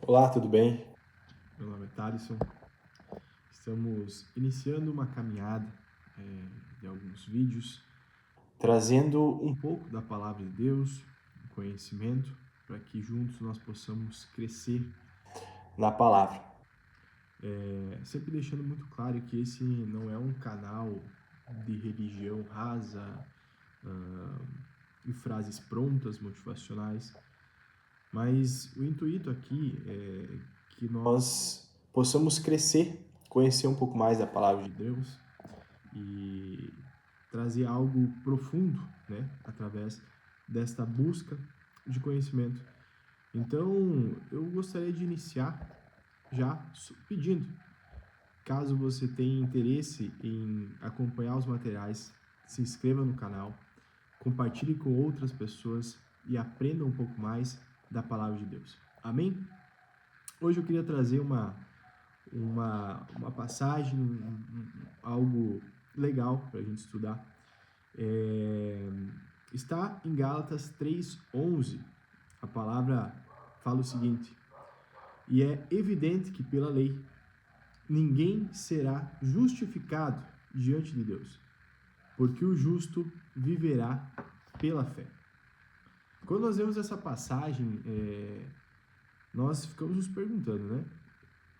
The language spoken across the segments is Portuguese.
Olá, tudo bem? Meu nome é Thalisson. Estamos iniciando uma caminhada de alguns vídeos, trazendo um pouco da palavra de Deus, conhecimento, para que juntos nós possamos crescer Na palavra. sempre deixando muito claro que esse não é um canal de religião rasa e frases prontas, motivacionais, mas o intuito aqui é que nós Possamos crescer, conhecer um pouco mais da palavra de Deus. Deus e trazer algo profundo, né, através desta busca de conhecimento. Então, eu gostaria de iniciar já pedindo, caso você tenha interesse em acompanhar os materiais, se inscreva no canal, compartilhe com outras pessoas e aprenda um pouco mais da palavra de Deus. Amém? Hoje eu queria trazer uma passagem, algo legal para a gente estudar. Está em Gálatas 3:11. A palavra fala o seguinte: e é evidente que pela lei ninguém será justificado diante de Deus, porque o justo viverá pela fé. Quando nós vemos essa passagem, nós ficamos nos perguntando, né?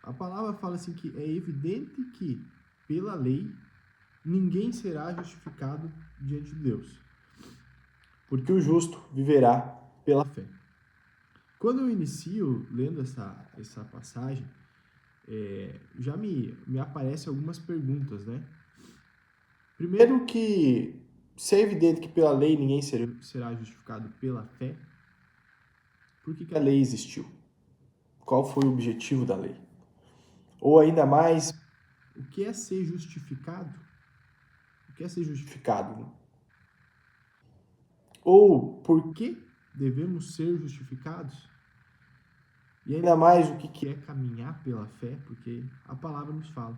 A palavra fala assim que é evidente que pela lei ninguém será justificado diante de Deus, Porque o justo viverá pela fé. Quando eu inicio lendo essa passagem, já me aparecem algumas perguntas, né? Primeiro que, se é evidente que pela lei ninguém Será justificado pela fé? por que a lei existiu? Qual foi o objetivo da lei? Ou ainda mais, O que é ser justificado? O que é ser justificado? Ou por que devemos ser justificados? E ainda mais o que é caminhar pela fé, porque a palavra nos fala.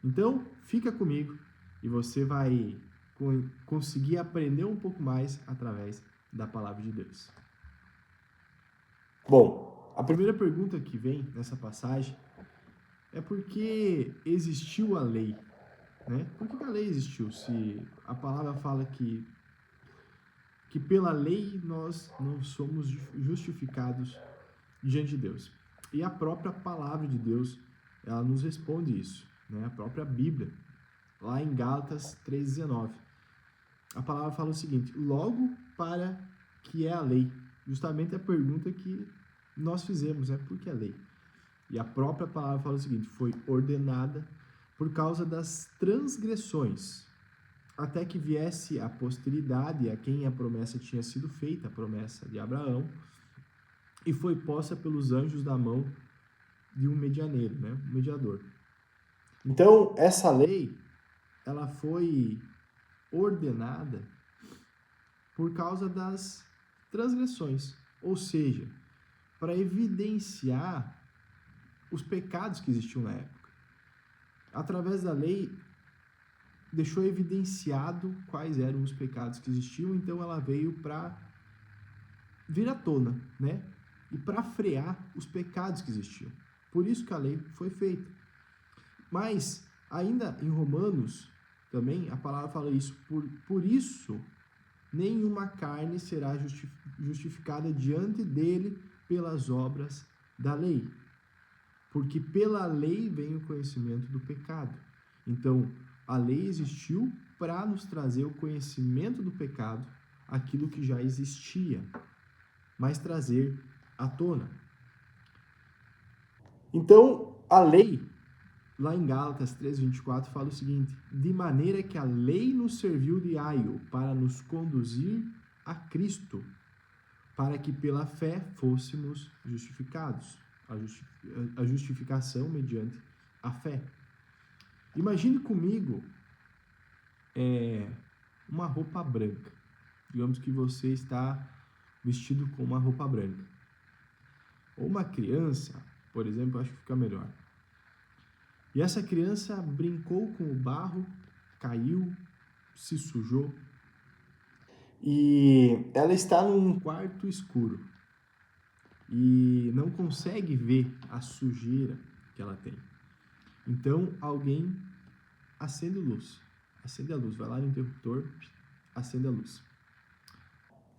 Então, fica comigo e você vai conseguir aprender um pouco mais através da palavra de Deus. Bom, A primeira pergunta que vem nessa passagem é por que existiu a lei, né? Por que a lei existiu? Se a palavra fala que pela lei nós não somos justificados diante de Deus. E a própria palavra de Deus, ela nos responde isso, né? A própria Bíblia, lá em Gálatas 3:19. A palavra fala o seguinte: logo para que é a lei? Justamente a pergunta que nós fizemos, né? Por que a lei? E a própria palavra fala o seguinte: foi ordenada por causa das transgressões, até que viesse a posteridade a quem a promessa tinha sido feita, a promessa de Abraão, e foi posta pelos anjos da mão de um medianeiro, né? Um mediador. então essa lei, Ela foi ordenada por causa das transgressões, ou seja, para evidenciar os pecados que existiam na época. Através da lei, deixou evidenciado quais eram os pecados que existiam, então ela veio para vir à tona, né? E para frear os pecados que existiam. Por isso que a lei foi feita. Mas, ainda em Romanos, também, a palavra fala isso, por isso, nenhuma carne será justificada diante dele pelas obras da lei. Porque pela lei vem o conhecimento do pecado. Então, a lei existiu para nos trazer o conhecimento do pecado, aquilo que já existia, mas trazer à tona. então a lei, lá em Gálatas 3:24 fala o seguinte: de maneira que a lei nos serviu de aio para nos conduzir a Cristo, para que pela fé fôssemos justificados. A justificação mediante a fé. Imagine comigo uma roupa branca. Digamos que você está vestido com uma roupa branca. Ou uma criança, por exemplo, acho que fica melhor. E essa criança brincou com o barro, caiu, se sujou. E ela está num quarto escuro. e não consegue ver a sujeira que ela tem. Então, alguém acende a luz, vai lá no interruptor, acende a luz.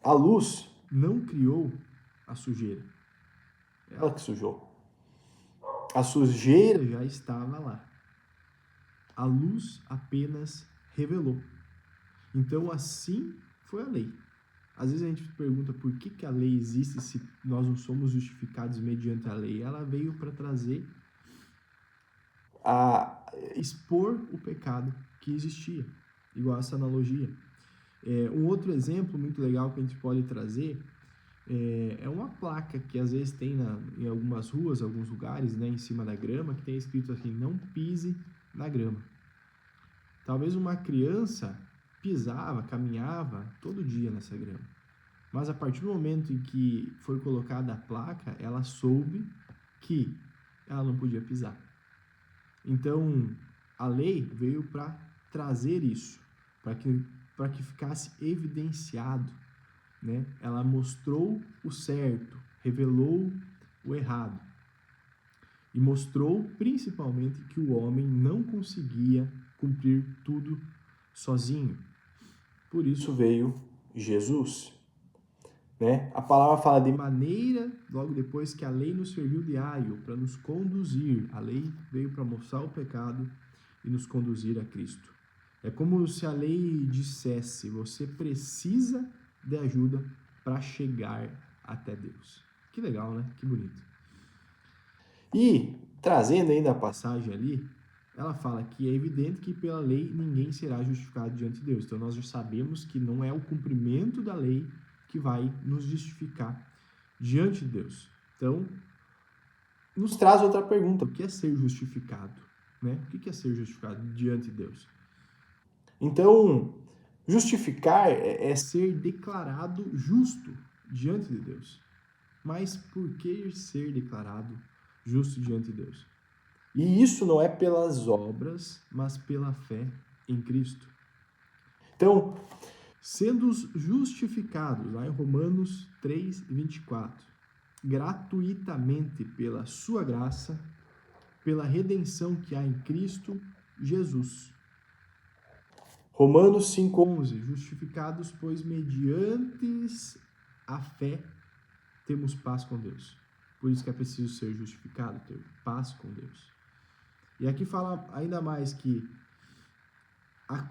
A luz, Não criou a sujeira. ela que sujou. A sujeira Já estava lá. A luz apenas revelou. Então, assim foi a lei. Às vezes a gente pergunta por que a lei existe se nós não somos justificados mediante a lei. Ela veio para trazer, expor o pecado que existia, igual essa analogia. Um outro exemplo muito legal que a gente pode trazer é uma placa que às vezes tem em algumas ruas, alguns lugares, né, em cima da grama, que tem escrito assim, não pise na grama. Talvez uma criança pisava, caminhava todo dia nessa grama. Mas a partir do momento em que foi colocada a placa, ela soube que ela não podia pisar. Então, a lei veio para trazer isso, para que ficasse evidenciado, né? Ela mostrou o certo, revelou o errado. E mostrou principalmente que o homem não conseguia cumprir tudo sozinho. Por isso veio Jesus. Né? A palavra fala de maneira, logo depois que a lei nos serviu de aio para nos conduzir. A lei veio para mostrar o pecado e nos conduzir a Cristo. É como se a lei dissesse, você precisa de ajuda para chegar até Deus. Que legal, né? Que bonito. E, trazendo ainda a passagem ali, ela fala que é evidente que pela lei ninguém será justificado diante de Deus. Então nós já sabemos que não é o cumprimento da lei que vai nos justificar diante de Deus. Então, nos traz outra pergunta. O que é ser justificado? Né? O que é ser justificado diante de Deus? Então, justificar é ser declarado justo diante de Deus. Mas por que ser declarado justo diante de Deus? E isso não é pelas obras, mas pela fé em Cristo. Então, sendo justificados, lá em Romanos 3:24, gratuitamente pela sua graça, pela redenção que há em Cristo Jesus. Romanos 5:11, justificados, pois mediante a fé temos paz com Deus. Por isso que é preciso ser justificado, ter paz com Deus. E aqui fala ainda mais que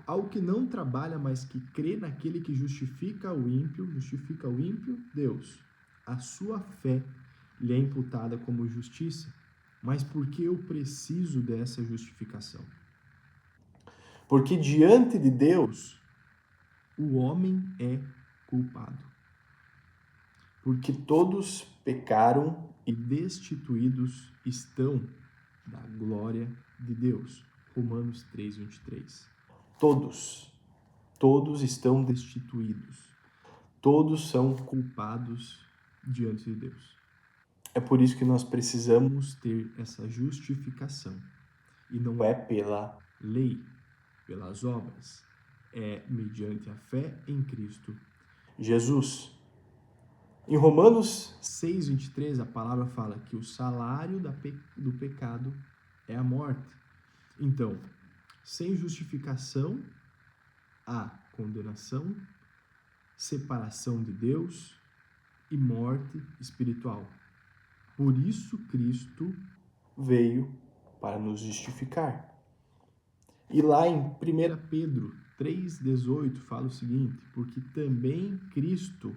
ao que não trabalha, mas que crê naquele que justifica o ímpio, Deus. A sua fé lhe é imputada como justiça. Mas por que eu preciso dessa justificação? Porque diante de Deus, o homem é culpado. Porque todos pecaram e destituídos estão da glória de Deus. Romanos 3:23. Todos estão destituídos. Todos são culpados diante de Deus. É por isso que nós precisamos ter essa justificação. E não é pela lei, pelas obras. É mediante a fé em Cristo Jesus. Em Romanos 6:23, a palavra fala que o salário do pecado é a morte. Então, sem justificação, há condenação, separação de Deus e morte espiritual. Por isso, Cristo veio para nos justificar. E lá em 1 Pedro 3:18 fala o seguinte, porque também Cristo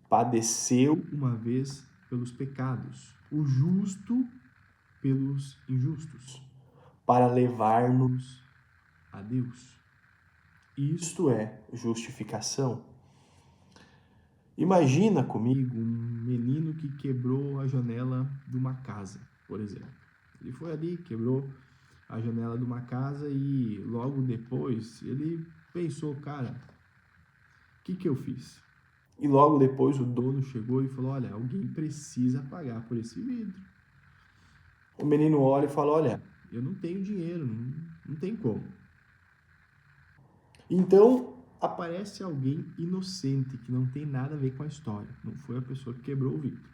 padeceu uma vez pelos pecados, o justo pelos injustos, para levar-nos a Deus. Isto é justificação. Imagina comigo um menino que quebrou a janela de uma casa, por exemplo. Ele foi ali, quebrou a janela de uma casa e logo depois ele pensou, cara, o que eu fiz? E logo depois o dono chegou e falou, olha, alguém precisa pagar por esse vidro. O menino olha e fala, olha, eu não tenho dinheiro, não tem como. Então aparece alguém inocente que não tem nada a ver com a história. Não foi a pessoa que quebrou o vidro.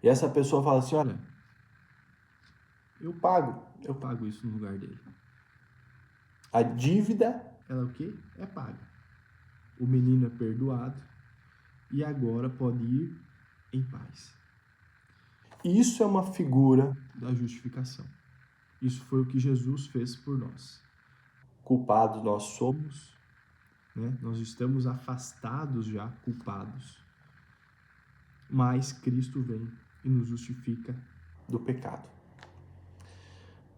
E essa pessoa fala assim, olha, eu pago. eu pago isso no lugar dele. A dívida, Ela é o quê? É paga. O menino é perdoado e agora pode ir em paz. isso é uma figura Da justificação. Isso foi o que Jesus fez por nós. culpado nós somos, Né? Nós estamos afastados já, culpados. Mas Cristo vem e nos justifica do pecado.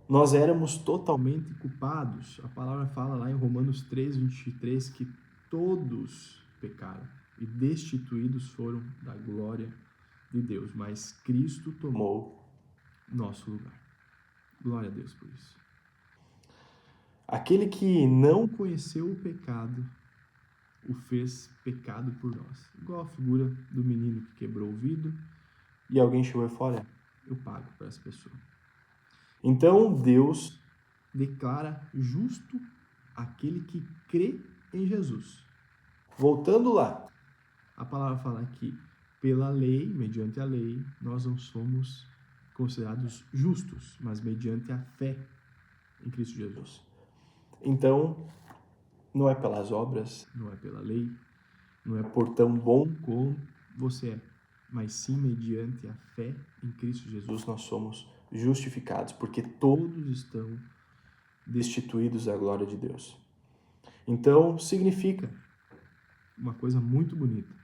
Nós éramos totalmente culpados. A palavra fala lá em Romanos 3:23 que todos pecaram e destituídos foram da glória de Deus, mas Cristo tomou nosso lugar. Glória a Deus por isso. Aquele que não Conheceu o pecado, o fez pecado por nós. Igual a figura do menino que quebrou o vidro, e alguém chegou e falou, olha, eu pago para essa pessoa. então Deus Declara justo aquele que crê em Jesus. voltando lá, A palavra fala que pela lei, mediante a lei, nós não somos considerados justos, mas mediante a fé em Cristo Jesus. então não é pelas obras, Não é pela lei, não é por tão bom como você é, mas sim mediante a fé em Cristo Jesus. nós somos justificados, porque todos Todos estão destituídos da glória de Deus. Então, significa uma coisa muito bonita,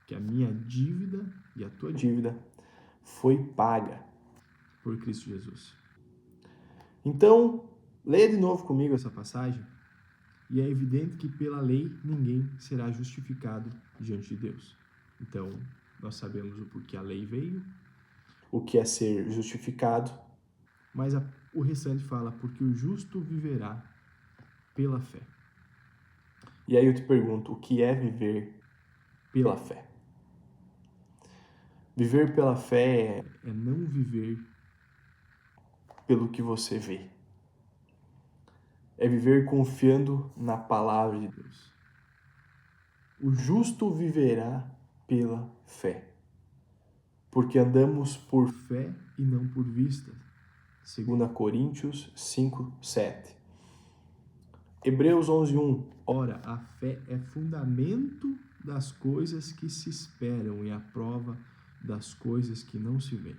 que a minha dívida e a tua dívida foi paga. por Cristo Jesus. Então, leia de novo comigo Essa passagem, e é evidente que pela lei ninguém será justificado diante de Deus. Então, nós sabemos o porquê a lei veio, o que é ser justificado, mas o restante fala, porque o justo viverá pela fé. e aí eu te pergunto, o que é viver pela fé? Viver pela fé É não viver pelo que você vê. É viver confiando na palavra de Deus. O justo viverá pela fé, porque andamos por fé e não por vista. 2 Coríntios 5:7. Hebreus 11:1. Ora, a fé é fundamento das coisas que se esperam e a prova das coisas que não se veem.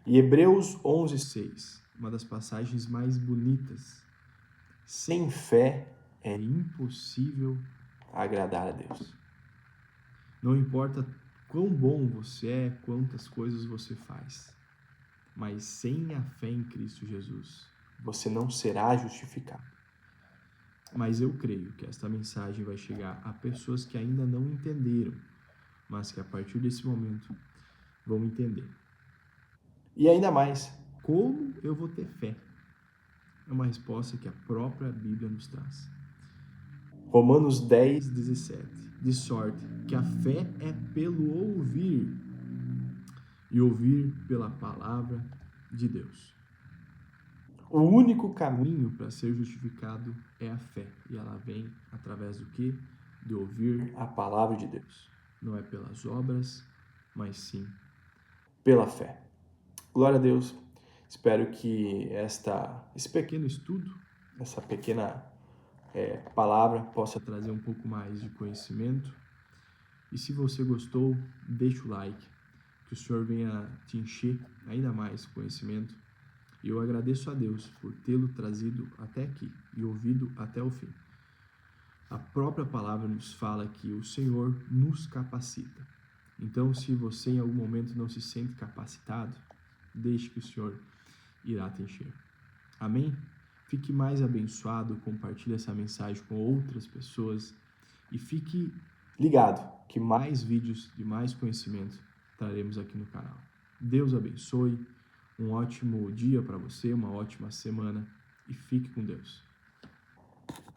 E Hebreus 11:6. 6. Uma das passagens mais bonitas. Sem fé É impossível agradar a Deus. Não importa quão bom você é, quantas coisas você faz, mas sem a fé em Cristo Jesus. Você não será justificado. Mas eu creio que esta mensagem vai chegar a pessoas que ainda não entenderam, mas que a partir desse momento vão entender. E ainda mais, Como eu vou ter fé? É uma resposta que a própria Bíblia nos traz. Romanos 10, 17. De sorte que a fé é pelo ouvir, e ouvir pela palavra de Deus. o único caminho Caminho para ser justificado é a fé, e ela vem através do quê? De ouvir, a palavra de Deus, não é pelas obras, mas sim. pela fé. Glória a Deus. Espero que esse Pequeno estudo essa pequena palavra possa trazer um pouco mais de conhecimento. E se você gostou, deixa o like, que o Senhor venha te encher ainda mais conhecimento. E eu agradeço a Deus por tê-lo trazido até aqui e ouvido até o fim. A própria palavra nos fala que o Senhor nos capacita. Então, se você em algum momento não se sente capacitado, deixe que o Senhor irá te encher. Amém? Fique mais abençoado, compartilhe essa mensagem com outras pessoas e fique ligado que mais vídeos de mais conhecimento traremos aqui no canal. Deus abençoe, um ótimo dia para você, uma ótima semana e fique com Deus.